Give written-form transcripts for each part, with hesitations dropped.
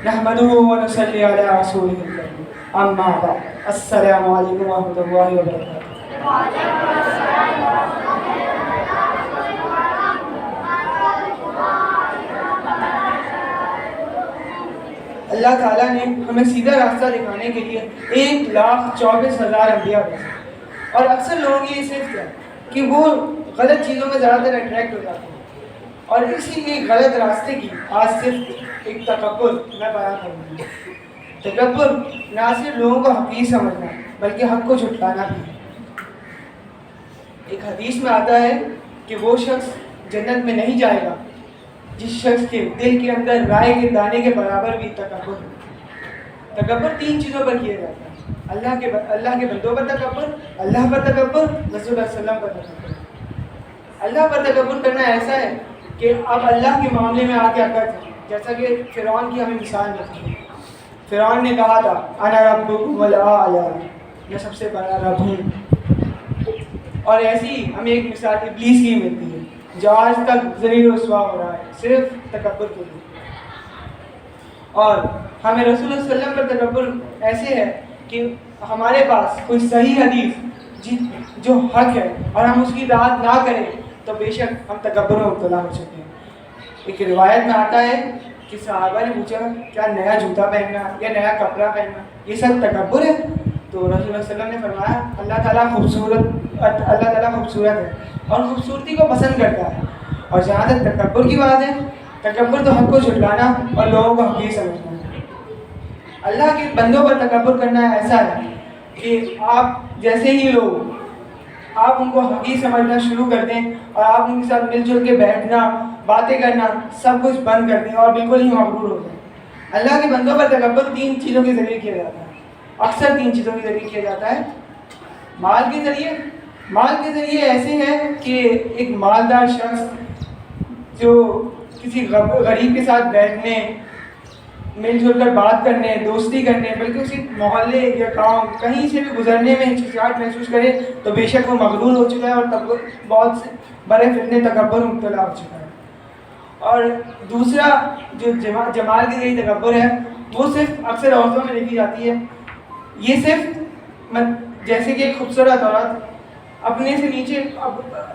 نحمده ونصلي على رسوله الكريم اما بعد السلام علیکم ورحمۃ اللہ وبرکاتہ. اللہ تعالیٰ نے ہمیں سیدھا راستہ دکھانے کے لیے 1,24,000 انبیاء بھیجے. اور اکثر لوگوں کی یہ صرف ہے کہ وہ غلط چیزوں میں زیادہ تر اٹریکٹ ہو جاتے ہیں, اور اسی ایک غلط راستے کی آج صرف ایک تکبر میں بیان کروں گا. تکبر نہ صرف لوگوں کو حقیر سمجھنا بلکہ حق کو جھٹلانا بھی ہے. ایک حدیث میں آتا ہے کہ وہ شخص جنت میں نہیں جائے گا جس شخص کے دل کے اندر رائے کے دانے کے برابر بھی تکبر ہو. تکبر 3 چیزوں پر کیا جاتا ہے: اللہ کے بندوں پر تکبر, اللہ پر تکبر, رسول اللہ صلی اللہ علیہ وسلم پر تکبر. اللہ پر تکبر کرنا ایسا ہے کہ آپ اللہ کے معاملے میں آ کے اکڑ جائیں, جیسا کہ فرعون کی ہمیں مثال ملتی ہے. فرعون نے کہا تھا انا ربکم الاعلی, میں سب سے بڑا رب ہوں. اور ایسی ہمیں ایک مثال ابلیس کی ملتی ہے جو آج تک ذلیل و رسوا ہو رہا ہے صرف تکبر کے لیے. اور ہمیں رسول اللہ صلی اللہ علیہ وسلم پر تکبر ایسے ہے کہ ہمارے پاس کوئی صحیح حدیث جو حق ہے اور ہم اس کی اطاعت نہ کریں تو بے شک ہم تکبر میں مبتلا ہو چکے ہیں. ایک روایت میں آتا ہے کہ صحابہ نے پوچھا کیا نیا جوتا پہننا یا نیا کپڑا پہننا یہ سب تکبر ہے؟ تو رسول اللہ صلی اللہ علیہ وسلم نے فرمایا اللہ تعالیٰ خوبصورت ہے اور خوبصورتی کو پسند کرتا ہے. اور جہاں تک تکبر کی بات ہے, تکبر تو حق کو جھٹلانا اور لوگوں کو حقیر سمجھنا ہے. اللہ کے بندوں پر تکبر کرنا ایسا ہے کہ آپ جیسے ہی لوگ آپ ان کو حقیر سمجھنا شروع کر دیں اور آپ ان کے ساتھ مل جل کے بیٹھنا, باتیں کرنا, سب کچھ بند کر دیں اور بالکل ہی مغرور ہو جائیں. اللہ کے بندوں پر تکبر 3 چیزوں کے ذریعے کیا جاتا ہے, اکثر 3 چیزوں کے ذریعے کیا جاتا ہے. مال کے ذریعے ایسے ہے کہ ایک مالدار شخص جو کسی غریب کے ساتھ بیٹھنے, مل جل کر بات کرنے, دوستی کرنے, بلکہ اسی محلے یا گاؤں کہیں سے بھی گزرنے میں ہچکچاہٹ محسوس کرے تو بے شک وہ مغرور ہو چکا ہے اور بہت سے بڑے فتنے تکبر میں مبتلا ہو چکا ہے. اور دوسرا جو جمال کی ذریعے تکبر ہے وہ صرف اکثر عورتوں میں دیکھی جاتی ہے. یہ صرف جیسے کہ ایک خوبصورت عورت اپنے سے نیچے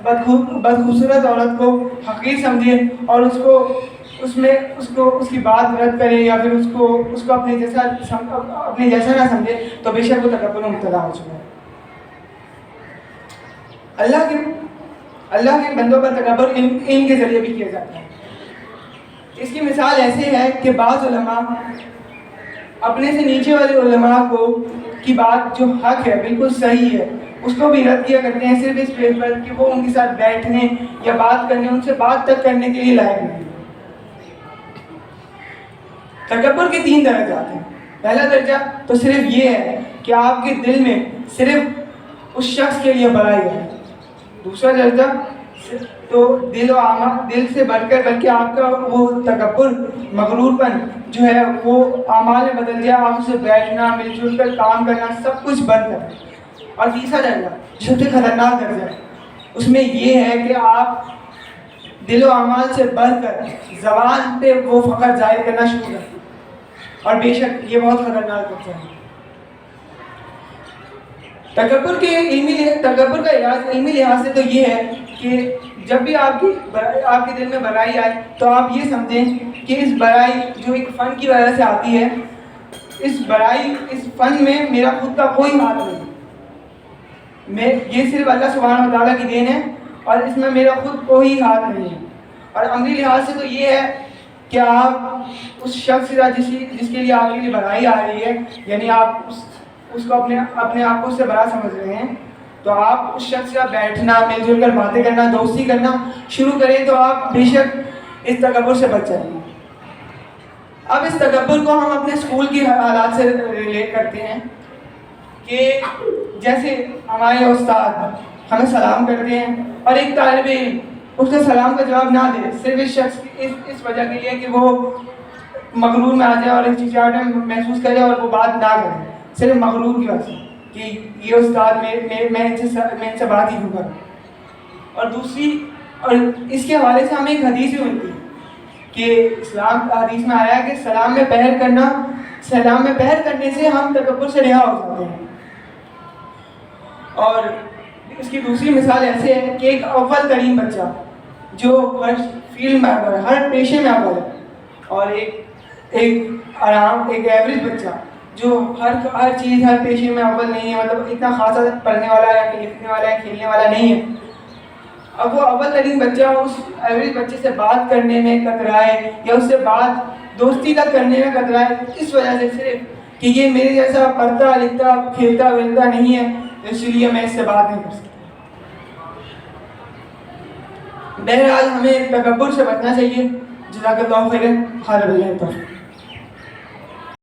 بدخوبصورت عورت کو حقیر سمجھے اور اس کی بات رد کرے یا پھر اس کو اپنے جیسا نہ سمجھے تو بے شک وہ تکبر میں مبتلا ہو چکا ہے. اللہ کے بندوں پر تکبر ان کے ذریعے بھی کیا جاتا ہے. اس کی مثال ایسے ہے کہ بعض علماء اپنے سے نیچے والے علماء کی بات جو حق ہے بالکل صحیح ہے اس کو بھی رد کیا کرتے ہیں صرف اس پیج پر کہ وہ ان کے ساتھ بیٹھنے یا بات کرنے, ان سے بات تک کرنے کے لیے لائق نہیں. تکبر کے 3 درجات ہیں. پہلا درجہ تو صرف یہ ہے کہ آپ کے دل میں صرف اس شخص کے لیے بڑائی ہے. دوسرا درجہ تو دل سے بڑھ کر بلکہ آپ کا وہ تکبر, مغرور پن جو ہے وہ اعمال میں بدل جائے, آپ سے بیٹھنا, مل جل کر کام کرنا, سب کچھ بند کرنا. اور تیسرا درجہ جو سب سے خطرناک درجہ ہے اس میں یہ ہے کہ آپ دل و اعمال سے بڑھ کر زبان پہ وہ فخر ظاہر کرنا شروع کریں, اور بے شک یہ بہت خطرناک درجہ ہے. تکبر کا علاج علمی لحاظ سے تو یہ ہے کہ جب بھی آپ کے دل میں برائی آئے تو آپ یہ سمجھیں کہ اس برائی جو ایک فن کی وجہ سے آتی ہے, اس فن میں میرا خود کا کوئی ہاتھ نہیں, یہ صرف اللہ سبحانہ و تعالیٰ کی دین ہے اور اس میں میرا خود کوئی ہاتھ نہیں ہے. اور عملی لحاظ سے تو یہ ہے کہ آپ اس شخص سے جس کے لیے آپ کے لیے برائی آ رہی ہے, یعنی آپ اس کو اپنے آپ کو اس سے بڑا سمجھ رہے ہیں, تو آپ اس شخص سے بیٹھنا, مل جل کر باتیں کرنا, دوستی کرنا شروع کریں تو آپ بے شک اس تکبر سے بچ جائیں گے. اب اس تکبر کو ہم اپنے اسکول کی حالات سے ریلیٹ کرتے ہیں کہ جیسے ہمارے استاد ہمیں سلام کرتے ہیں اور ایک طالب علم اس کے سلام کا جواب نہ دے صرف اس شخص اس وجہ کے لیے کہ وہ مغرور میں آ جائے اور ہچکچاہٹ محسوس کرے اور وہ بات نہ کرے, صرف مغرور کی وجہ سے کہ یہ استاد میں ان سے بات ہی کیوں کروں. اور اس کے حوالے سے ہمیں ایک حدیث بھی ملتی ہے کہ اسلام حدیث میں آیا کہ سلام میں پہر کرنے سے ہم تکبر سے رہا ہو جاتے ہیں. اور اس کی دوسری مثال ایسے ہے کہ ایک اول ترین بچہ جو ہر فیلڈ میں اول ہے, ہر پیشے میں اول ہے, اور ایک ایوریج بچہ جو ہر چیز ہر پیشے میں اول نہیں ہے, مطلب اتنا خاصا پڑھنے والا یا لکھنے والا یا کھیلنے والا نہیں ہے. اب وہ اول ترین بچہ اس ایوریج بچے سے بات کرنے میں کترائے یا اس سے بات دوستی تک کرنے میں کترائے اس وجہ سے صرف کہ یہ میرے جیسا پڑھتا لکھتا کھیلتا ویلتا نہیں ہے, اس لیے میں اس سے بات نہیں کر سکتا. بہرحال ہمیں تکبر سے بچنا چاہیے. جزاک اللہ خیرا.